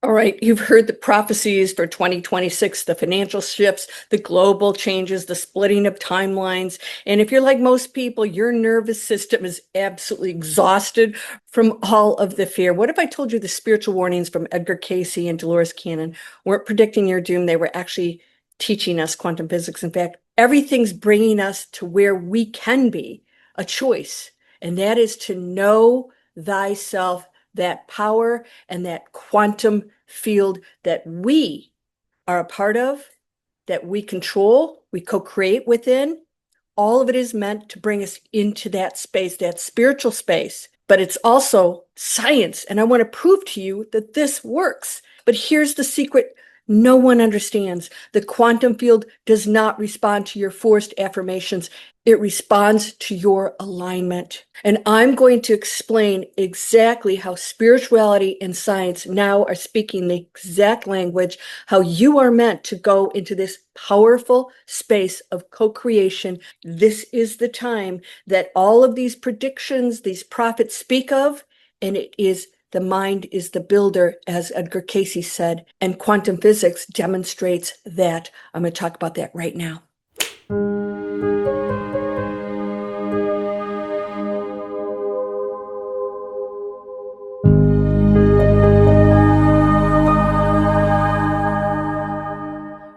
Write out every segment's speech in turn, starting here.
All right, you've heard the prophecies for 2026, the financial shifts, the global changes, the splitting of timelines. And if you're like most people, your nervous system is absolutely exhausted from all of the fear. What if I told you the spiritual warnings from Edgar Cayce and Dolores weren't predicting your doom? They were actually teaching us quantum physics. In fact, everything's bringing us to where we can be a choice, and that is to know thyself, that power and that quantum field that we are a part of, that we control, we co-create within. All of it is meant to bring us into that space, that spiritual space. But it's also science. And I want to prove to you that this works. But here's the secret no one understands. The quantum field does not respond to your forced affirmations. It responds to your alignment. And I'm going to explain exactly how spirituality and science now are speaking the exact language, how you are meant to go into this powerful space of co-creation. This is the time that all of these predictions, these prophets speak of, and it is the mind is the builder, as Edgar Cayce said, and quantum physics demonstrates that. I'm going to talk about that right now.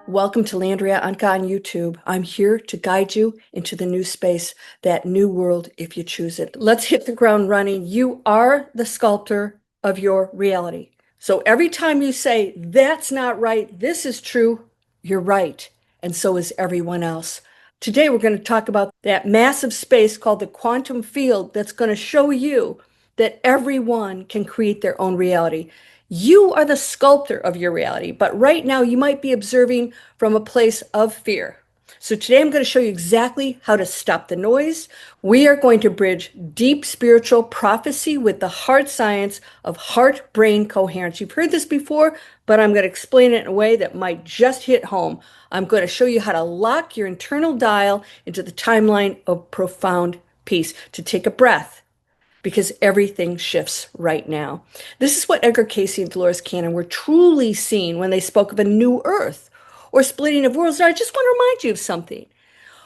Welcome to Landria, Onkka on YouTube. I'm here to guide you into the new space, that new world if you choose it. Let's hit the ground running. You are the sculptor of your reality. So every time you say, that's not right, this is true, you're right. And so is everyone else. Today we're going to talk about that massive space called the quantum field that's going to show you that everyone can create their own reality. You are the sculptor of your reality, but right now you might be observing from a place of fear. So today I'm going to show you exactly how to stop the noise. We are going to bridge deep spiritual prophecy with the hard science of heart-brain coherence. You've heard this before, but I'm going to explain it in a way that might just hit home. I'm going to show you how to lock your internal dial into the timeline of profound peace, to take a breath, because everything shifts right now. This is what Edgar Cayce and Dolores were truly seeing when they spoke of a new earth or splitting of worlds. Now, I just want to remind you of something.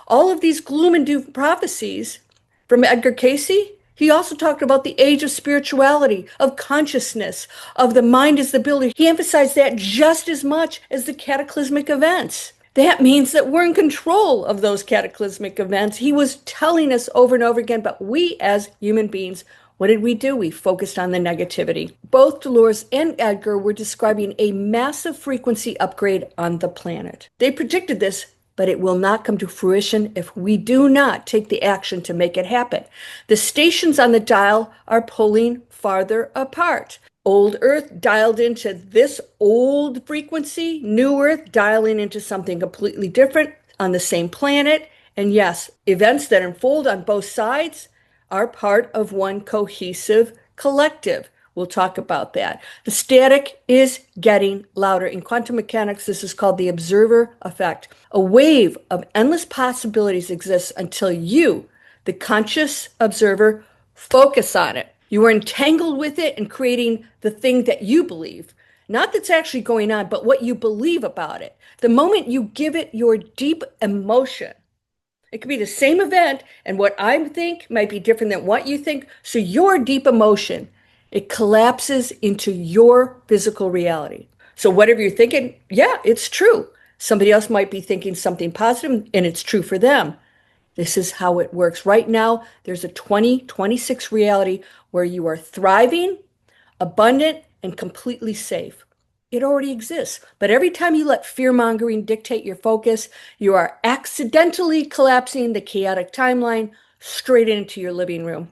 All of these gloom and doom prophecies from Edgar Cayce, he also talked about the age of spirituality, of consciousness, of the mind as the builder. He emphasized that just as much as the cataclysmic events. That means that we're in control of those cataclysmic events. He was telling us over and over again, but we as human beings, what did we do? We focused on the negativity. Both Dolores and Edgar were describing a massive frequency upgrade on the planet. They predicted this, but it will not come to fruition if we do not take the action to make it happen. The stations on the dial are pulling farther apart. Old Earth dialed into this old frequency, new Earth dialing into something completely different on the same planet. And yes, events that unfold on both sides are part of one cohesive collective. We'll talk about that. The static is getting louder. In quantum mechanics, this is called the observer effect. A wave of endless possibilities exists until you, the conscious observer, focus on it. You are entangled with it and creating the thing that you believe. Not that's actually going on, but what you believe about it. The moment you give it your deep emotion, it could be the same event, and what I think might be different than what you think. So your deep emotion, it collapses into your physical reality. So whatever you're thinking, yeah, it's true. Somebody else might be thinking something positive, and it's true for them. This is how it works. Right now, there's a 2026 reality where you are thriving, abundant, and completely safe. It already exists. But every time you let fear-mongering dictate your focus, you are accidentally collapsing the chaotic timeline straight into your living room.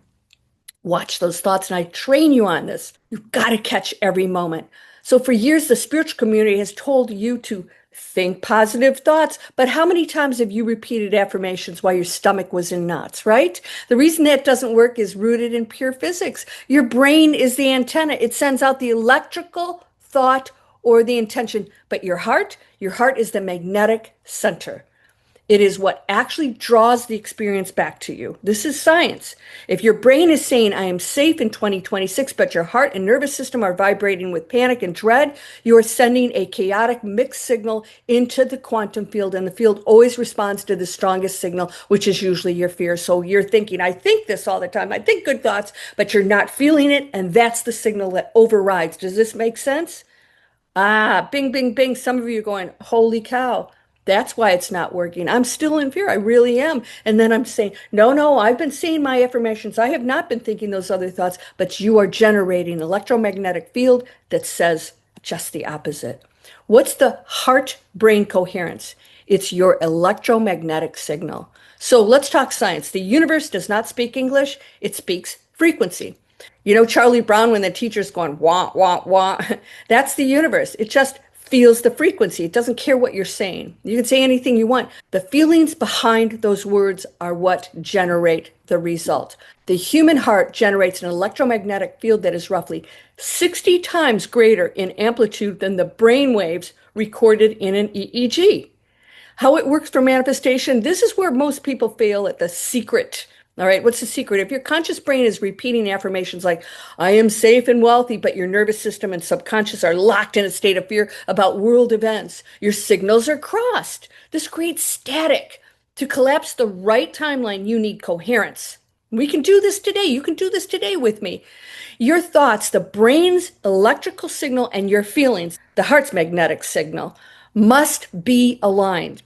Watch those thoughts, and I train you on this. You've got to catch every moment. So for years, the spiritual community has told you to think positive thoughts, but how many times have you repeated affirmations while your stomach was in knots, right? The reason that doesn't work is rooted in pure physics. Your brain is the antenna. It sends out the electrical thought or the intention, but your heart is the magnetic center. It is what actually draws the experience back to you. This is science. If your brain is saying, I am safe in 2026, but your heart and nervous system are vibrating with panic and dread, you are sending a chaotic mixed signal into the quantum field, and the field always responds to the strongest signal, which is usually your fear. So you're thinking, I think this all the time. I think good thoughts, but you're not feeling it, and that's the signal that overrides. Does this make sense? Ah, bing, bing, bing. Some of you are going, holy cow. That's why it's not working. I'm still in fear. I really am. And then I'm saying, no, no, I've been seeing my affirmations. I have not been thinking those other thoughts, but you are generating an electromagnetic field that says just the opposite. What's the heart-brain coherence? It's your electromagnetic signal. So let's talk science. The universe does not speak English. It speaks frequency. You know, Charlie Brown, when the teacher's going, wah, wah, wah, that's the universe. It just feels the frequency. It doesn't care what you're saying. You can say anything you want. The feelings behind those words are what generate the result. The human heart generates an electromagnetic field that is roughly 60 times greater in amplitude than the brain waves recorded in an EEG. How it works for manifestation, this is where most people fail at the secret. All right, what's the secret? If your conscious brain is repeating affirmations like, I am safe and wealthy, but your nervous system and subconscious are locked in a state of fear about world events, your signals are crossed. This creates static. To collapse the right timeline, you need coherence. We can do this today. You can do this today with me. Your thoughts, the brain's electrical signal, and your feelings, the heart's magnetic signal, must be aligned.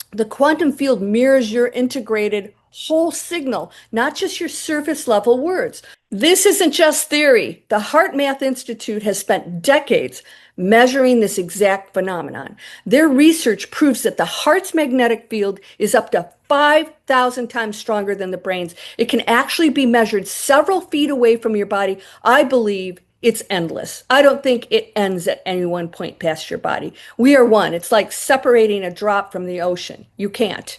The quantum field mirrors your integrated whole signal, not just your surface level words. This isn't just theory. The Heart Math Institute has spent decades measuring this exact phenomenon. Their research proves that the heart's magnetic field is up to 5,000 times stronger than the brain's. It can actually be measured several feet away from your body. I believe it's endless. I don't think it ends at any one point past your body. We are one. It's like separating a drop from the ocean. You can't.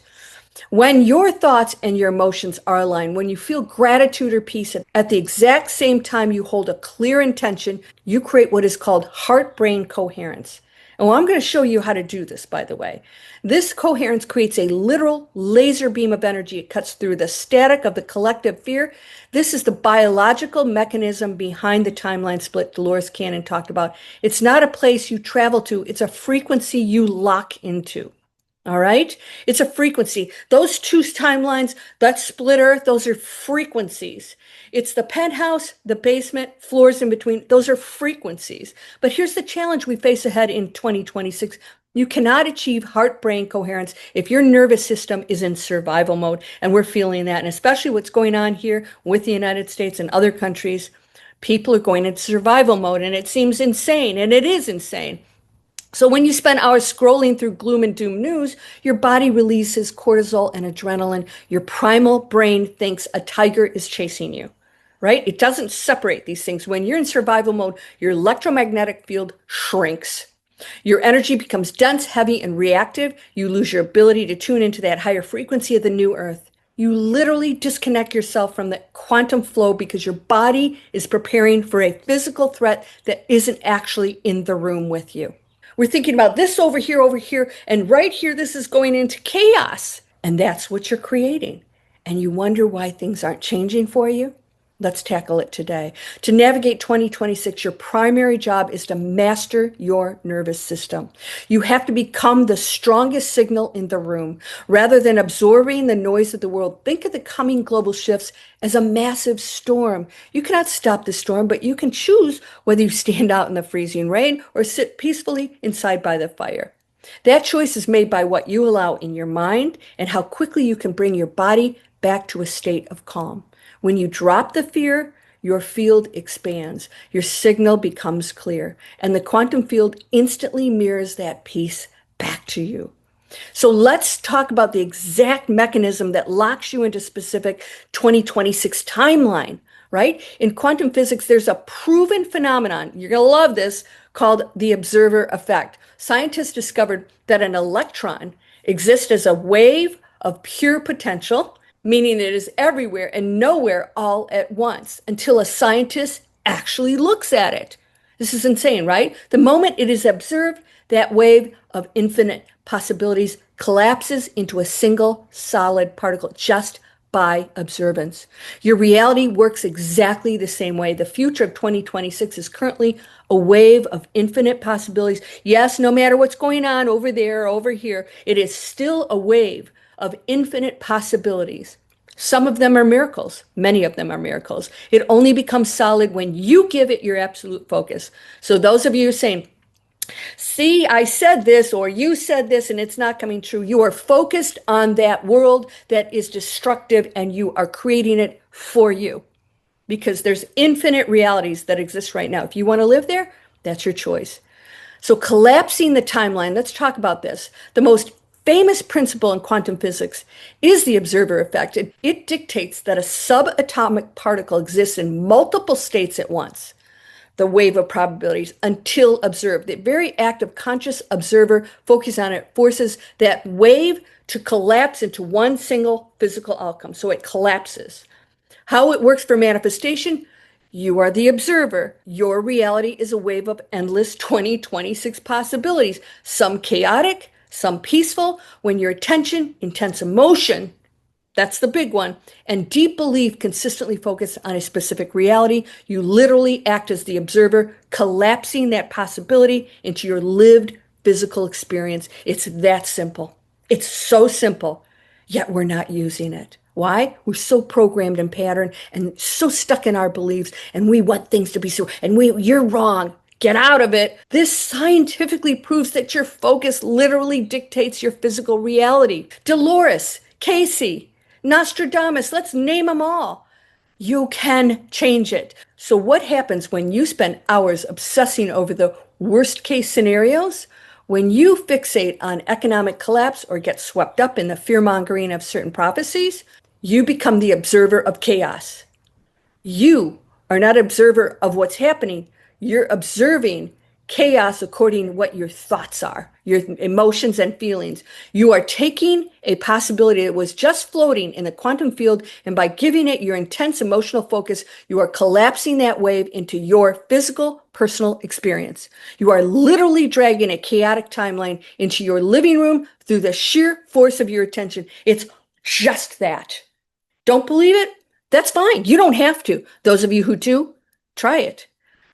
When your thoughts and your emotions are aligned, when you feel gratitude or peace at the exact same time you hold a clear intention, you create what is called heart-brain coherence. And well, I'm going to show you how to do this, by the way. This coherence creates a literal laser beam of energy. It cuts through the static of the collective fear. This is the biological mechanism behind the timeline split Dolores Cannon talked about. It's not a place you travel to. It's a frequency you lock into. All right? It's a frequency. Those two timelines, that split earth, those are frequencies. It's the penthouse, the basement, floors in between. Those are frequencies. But here's the challenge we face ahead in 2026. You cannot achieve heart-brain coherence if your nervous system is in survival mode. And we're feeling that. And especially what's going on here with the United States and other countries. People are going into survival mode. And it seems insane. And it is insane. So when you spend hours scrolling through gloom and doom news, your body releases cortisol and adrenaline. Your primal brain thinks a tiger is chasing you, right? It doesn't separate these things. When you're in survival mode, your electromagnetic field shrinks. Your energy becomes dense, heavy, and reactive. You lose your ability to tune into that higher frequency of the new earth. You literally disconnect yourself from the quantum flow because your body is preparing for a physical threat that isn't actually in the room with you. We're thinking about this over here, and right here, this is going into chaos. And that's what you're creating. And you wonder why things aren't changing for you? Let's tackle it today. To navigate 2026, your primary job is to master your nervous system. You have to become the strongest signal in the room. Rather than absorbing the noise of the world, think of the coming global shifts as a massive storm. You cannot stop the storm, but you can choose whether you stand out in the freezing rain or sit peacefully inside by the fire. That choice is made by what you allow in your mind and how quickly you can bring your body back to a state of calm. When you drop the fear, your field expands, your signal becomes clear, and the quantum field instantly mirrors that peace back to you. So let's talk about the exact mechanism that locks you into specific 2026 timeline, right? In quantum physics, there's a proven phenomenon, you're going to love this, called the observer effect. Scientists discovered that an electron exists as a wave of pure potential, meaning it is everywhere and nowhere all at once until a scientist actually looks at it. This is insane, right? The moment it is observed, that wave of infinite possibilities collapses into a single solid particle just by observance. Your reality works exactly the same way. The future of 2026 is currently a wave of infinite possibilities. Yes, no matter what's going on over there, over here, it is still a wave of infinite possibilities. Some of them are miracles. Many of them are miracles. It only becomes solid when you give it your absolute focus. So those of you saying, see, I said this, or you said this, and it's not coming true. You are focused on that world that is destructive, and you are creating it for you because there's infinite realities that exist right now. If you want to live there, that's your choice. So collapsing the timeline, let's talk about this. The most famous principle in quantum physics is the observer effect. It dictates that a subatomic particle exists in multiple states at once, the wave of probabilities, until observed. The very act of conscious observer focus on it forces that wave to collapse into one single physical outcome. So it collapses. How it works for manifestation, you are the observer. Your reality is a wave of endless 2026 possibilities, some chaotic, some peaceful. When your attention, intense emotion, that's the big one, and deep belief consistently focus on a specific reality, you literally act as the observer, collapsing that possibility into your lived physical experience. It's that simple. It's so simple, yet we're not using it. Why? We're so programmed and patterned and so stuck in our beliefs, and we want things to be so, and you're wrong. Get out of it. This scientifically proves that your focus literally dictates your physical reality. Dolores, Cayce, Nostradamus, let's name them all. You can change it. So what happens when you spend hours obsessing over the worst case scenarios? When you fixate on economic collapse or get swept up in the fear-mongering of certain prophecies, you become the observer of chaos. You are not observer of what's happening. You're observing chaos according to what your thoughts are, your emotions and feelings. You are taking a possibility that was just floating in the quantum field, and by giving it your intense emotional focus, you are collapsing that wave into your physical, personal experience. You are literally dragging a chaotic timeline into your living room through the sheer force of your attention. It's just that. Don't believe it? That's fine. You don't have to. Those of you who do, try it.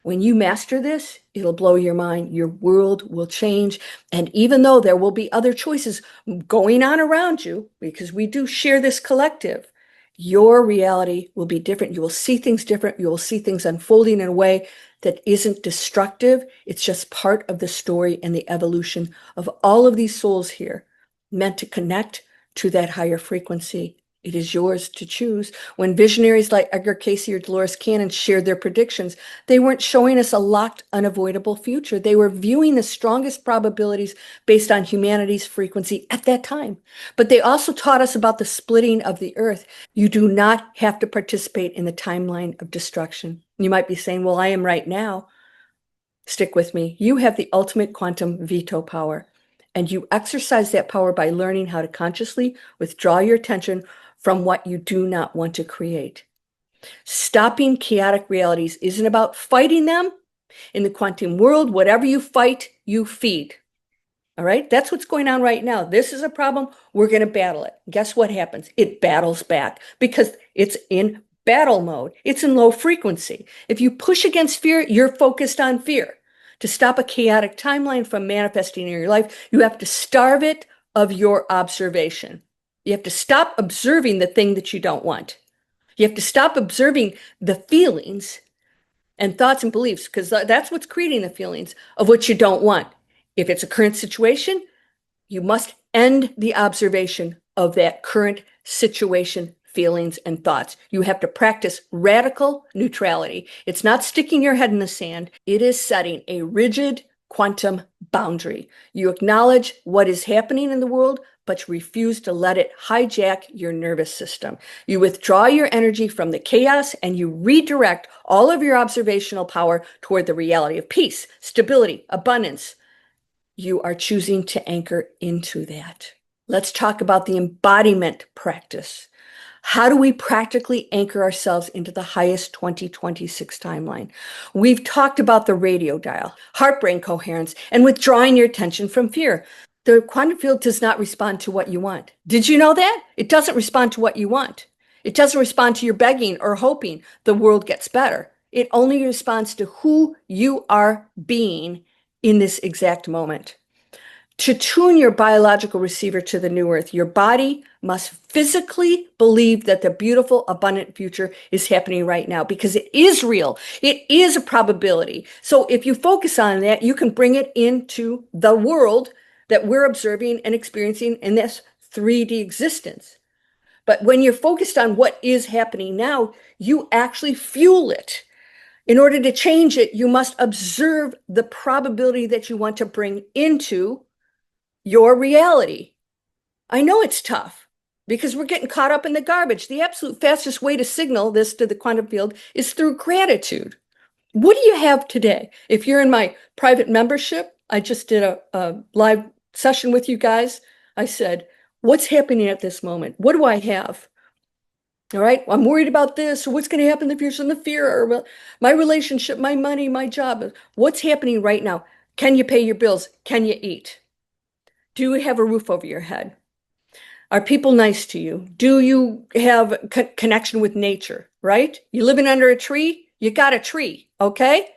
When you master this, it'll blow your mind. Your world will change. And even though there will be other choices going on around you, because we do share this collective, your reality will be different. You will see things different. You will see things unfolding in a way that isn't destructive. It's just part of the story and the evolution of all of these souls here, meant to connect to that higher frequency. It is yours to choose. When visionaries like Edgar, Cayce, or Dolores Cannon shared their predictions, they weren't showing us a locked, unavoidable future. They were viewing the strongest probabilities based on humanity's frequency at that time. But they also taught us about the splitting of the earth. You do not have to participate in the timeline of destruction. You might be saying, well, I am right now. Stick with me. You have the ultimate quantum veto power, and you exercise that power by learning how to consciously withdraw your attention from what you do not want to create. Stopping chaotic realities isn't about fighting them. In the quantum world, whatever you fight, you feed. All right? That's what's going on right now. This is a problem. We're going to battle it. Guess what happens? It battles back because it's in battle mode. It's in low frequency. If you push against fear, you're focused on fear. To stop a chaotic timeline from manifesting in your life, you have to starve it of your observation. You have to stop observing the thing that you don't want. You have to stop observing the feelings and thoughts and beliefs, because that's what's creating the feelings of what you don't want. If it's a current situation, you must end the observation of that current situation, feelings, and thoughts. You have to practice radical neutrality. It's not sticking your head in the sand. It is setting a rigid quantum boundary. You acknowledge what is happening in the world, but you refuse to let it hijack your nervous system. You withdraw your energy from the chaos and you redirect all of your observational power toward the reality of peace, stability, abundance. You are choosing to anchor into that. Let's talk about the embodiment practice. How do we practically anchor ourselves into the highest 2026 timeline? We've talked about the radio dial, heart-brain coherence, and withdrawing your attention from fear. The quantum field does not respond to what you want. Did you know that? It doesn't respond to what you want. It doesn't respond to your begging or hoping the world gets better. It only responds to who you are being in this exact moment. To tune your biological receiver to the new earth, your body must physically believe that the beautiful, abundant future is happening right now because it is real. It is a probability. So if you focus on that, you can bring it into the world that we're observing and experiencing in this 3D existence. But when you're focused on what is happening now, you actually fuel it. In order to change it, you must observe the probability that you want to bring into your reality. I know it's tough because we're getting caught up in the garbage. The absolute fastest way to signal this to the quantum field is through gratitude. What do you have today? If you're in my private membership, I just did a live session with you guys. I said, what's happening at this moment? What do I have? All right, I'm worried about this, or what's going to happen in the future, and the fear, or my relationship, my money, my job. What's happening right now? Can you pay your bills? Can you eat? Do you have a roof over your head? Are people nice to you? Do you have connection with nature, right? You living under a tree? You got a tree, okay?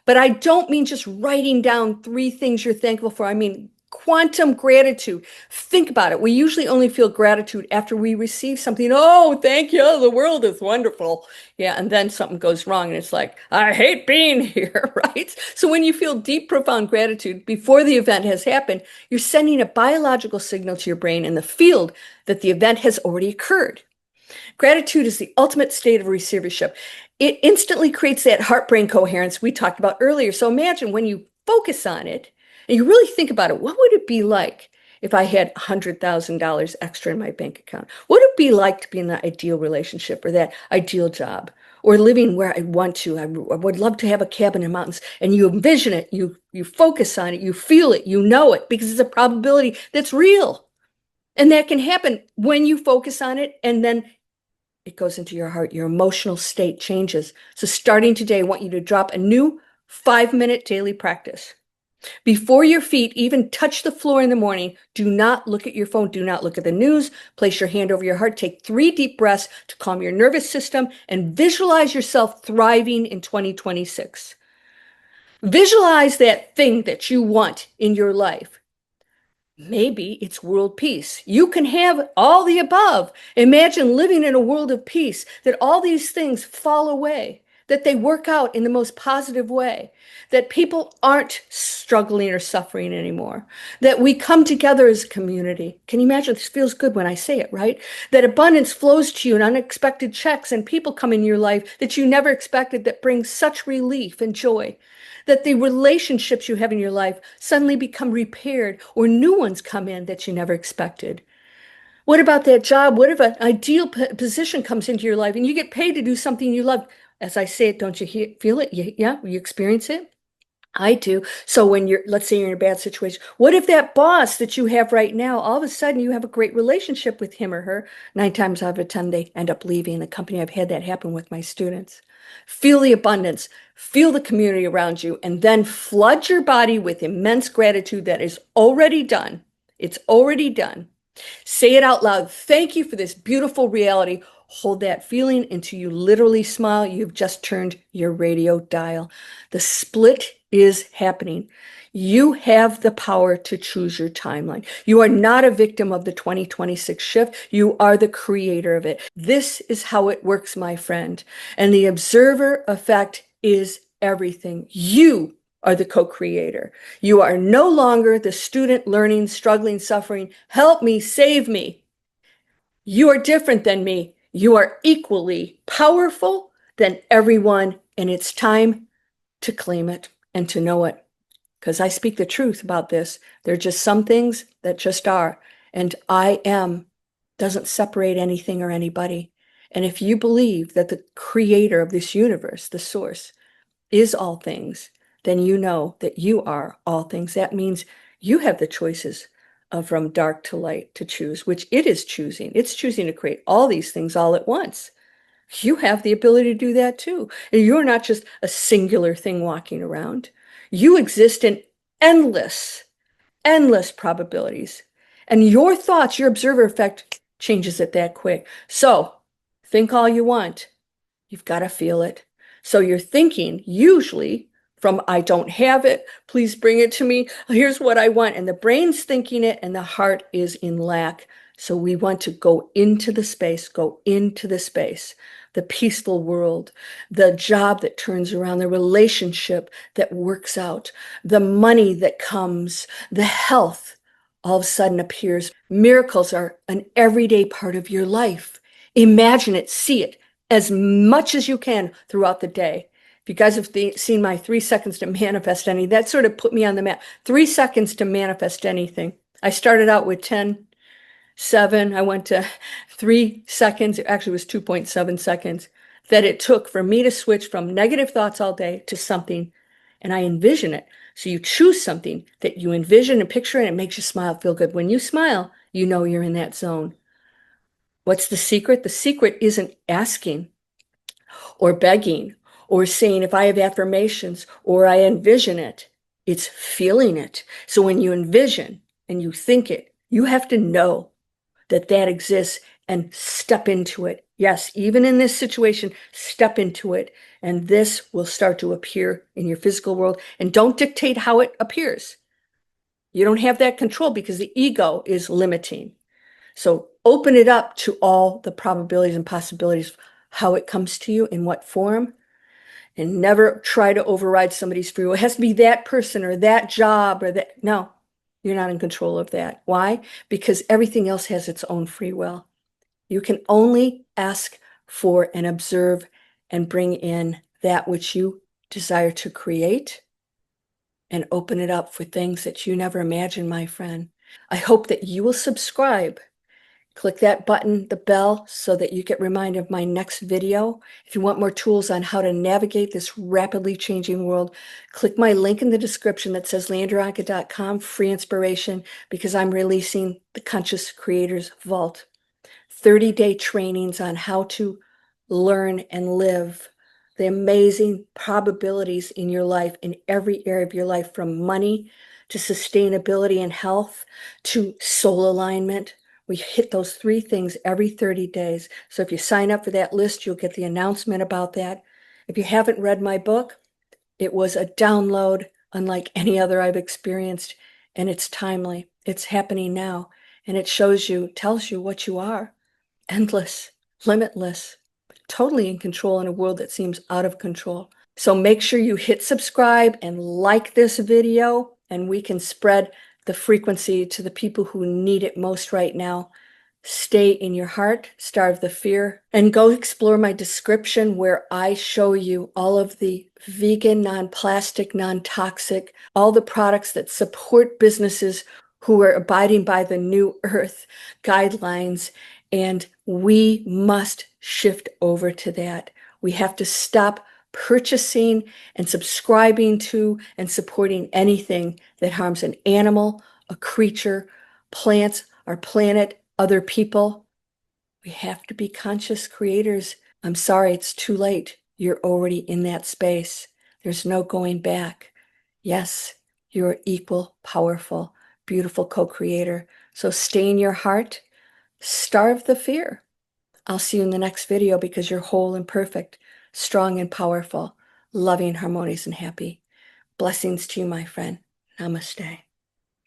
But I don't mean just writing down 3 things you're thankful for. I mean quantum gratitude. Think about it. We usually only feel gratitude after we receive something. Oh, thank you. The world is wonderful. Yeah, and then something goes wrong and it's like, I hate being here, right? So when you feel deep, profound gratitude before the event has happened, you're sending a biological signal to your brain in the field that the event has already occurred. Gratitude is the ultimate state of receivership. It instantly creates that heart-brain coherence we talked about earlier. So imagine when you focus on it and you really think about it, what would it be like if I had $100,000 extra in my bank account? What would it be like to be in that ideal relationship or that ideal job or living where I want to? I would love to have a cabin in the mountains. And you envision it, you focus on it, you feel it, you know it because it's a probability that's real. And that can happen when you focus on it and then it goes into your heart. Your emotional state changes. So starting today, I want you to drop a new 5-minute daily practice. Before your feet even touch the floor in the morning, do not look at your phone. Do not look at the news. Place your hand over your heart. Take 3 deep breaths to calm your nervous system and visualize yourself thriving in 2026. Visualize that thing that you want in your life. Maybe it's world peace. You can have all the above. Imagine living in a world of peace, that all these things fall away, that they work out in the most positive way, that people aren't struggling or suffering anymore, that we come together as a community. Can you imagine? This feels good when I say it, right? That abundance flows to you in unexpected checks and people come in your life that you never expected that bring such relief and joy. That the relationships you have in your life suddenly become repaired or new ones come in that you never expected. What about that job? What if an ideal position comes into your life and you get paid to do something you love? As I say it, don't you feel it? Yeah, you experience it? I do. So when let's say you're in a bad situation, what if that boss that you have right now, all of a sudden you have a great relationship with him or her? 9 times out of 10, they end up leaving the company. I've had that happen with my students. Feel the abundance, feel the community around you, and then flood your body with immense gratitude that is already done. It's already done. Say it out loud. Thank you for this beautiful reality. Hold that feeling until you literally smile. You've just turned your radio dial. The split is happening. You have the power to choose your timeline. You are not a victim of the 2026 shift. You are the creator of it. This is how it works, my friend. And the observer effect is everything. You are the co-creator. You are no longer the student learning, struggling, suffering. Help me, save me. You are different than me. You are equally powerful than everyone, and it's time to claim it and to know it. Because I speak the truth about this. There are just some things that just are. And I am doesn't separate anything or anybody. And if you believe that the creator of this universe, the source, is all things, then you know that you are all things. That means you have the choices of from dark to light to choose, which it is choosing. It's choosing to create all these things all at once. You have the ability to do that too. And you're not just a singular thing walking around. You exist in endless endless probabilities. And your thoughts, your observer effect changes it that quick. So think all you want. You've got to feel it. So you're thinking usually from I don't have it, please bring it to me. Here's what I want. And the brain's thinking it and the heart is in lack. So we want to go into the space, the peaceful world, the job that turns around, the relationship that works out, the money that comes, the health all of a sudden appears. Miracles are an everyday part of your life. Imagine it, see it as much as you can throughout the day. If you guys have seen my 3 seconds to manifest anything, that sort of put me on the map. 3 seconds to manifest anything. I started out with 10, 7. I went to 3 seconds. It actually was 2.7 seconds that it took for me to switch from negative thoughts all day to something, and I envision it. So you choose something that you envision and picture, and it makes you smile, feel good. When you smile, you know you're in that zone. What's the secret? The secret isn't asking or begging or saying, if I have affirmations or I envision it, it's feeling it. So when you envision and you think it, you have to know that that exists and step into it. Yes, even in this situation, step into it. And this will start to appear in your physical world. And don't dictate how it appears. You don't have that control because the ego is limiting. So open it up to all the probabilities and possibilities of how it comes to you, in what form, and never try to override somebody's free will. It has to be that person or that job or that. No, you're not in control of that. Why? Because everything else has its own free will. You can only ask for and observe and bring in that which you desire to create and open it up for things that you never imagined, my friend. I hope that you will subscribe. Click that button, the bell, so that you get reminded of my next video. If you want more tools on how to navigate this rapidly changing world, click my link in the description that says landriaonkka.com, free inspiration, because I'm releasing the Conscious Creators Vault. 30-day trainings on how to learn and live the amazing probabilities in your life, in every area of your life, from money to sustainability and health to soul alignment. We hit those 3 things every 30 days. So if you sign up for that list, you'll get the announcement about that. If you haven't read my book, it was a download unlike any other I've experienced, and it's timely. It's happening now, and it shows you, tells you what you are. Endless, limitless, totally in control in a world that seems out of control. So make sure you hit subscribe and like this video, and we can spread the frequency to the people who need it most right now. Stay in your heart, starve the fear, and go explore my description where I show you all of the vegan, non-plastic, non-toxic, all the products that support businesses who are abiding by the New Earth guidelines. And we must shift over to that. We have to stop purchasing and subscribing to and supporting anything that harms an animal, a creature, plants, our planet, other people. We have to be conscious creators. I'm sorry, it's too late. You're already in that space. There's no going back. Yes, you're equal, powerful, beautiful co-creator. So stay in your heart, starve the fear. I'll see you in the next video because you're whole and perfect, strong and powerful, loving, harmonious, and happy. Blessings to you, my friend. Namaste.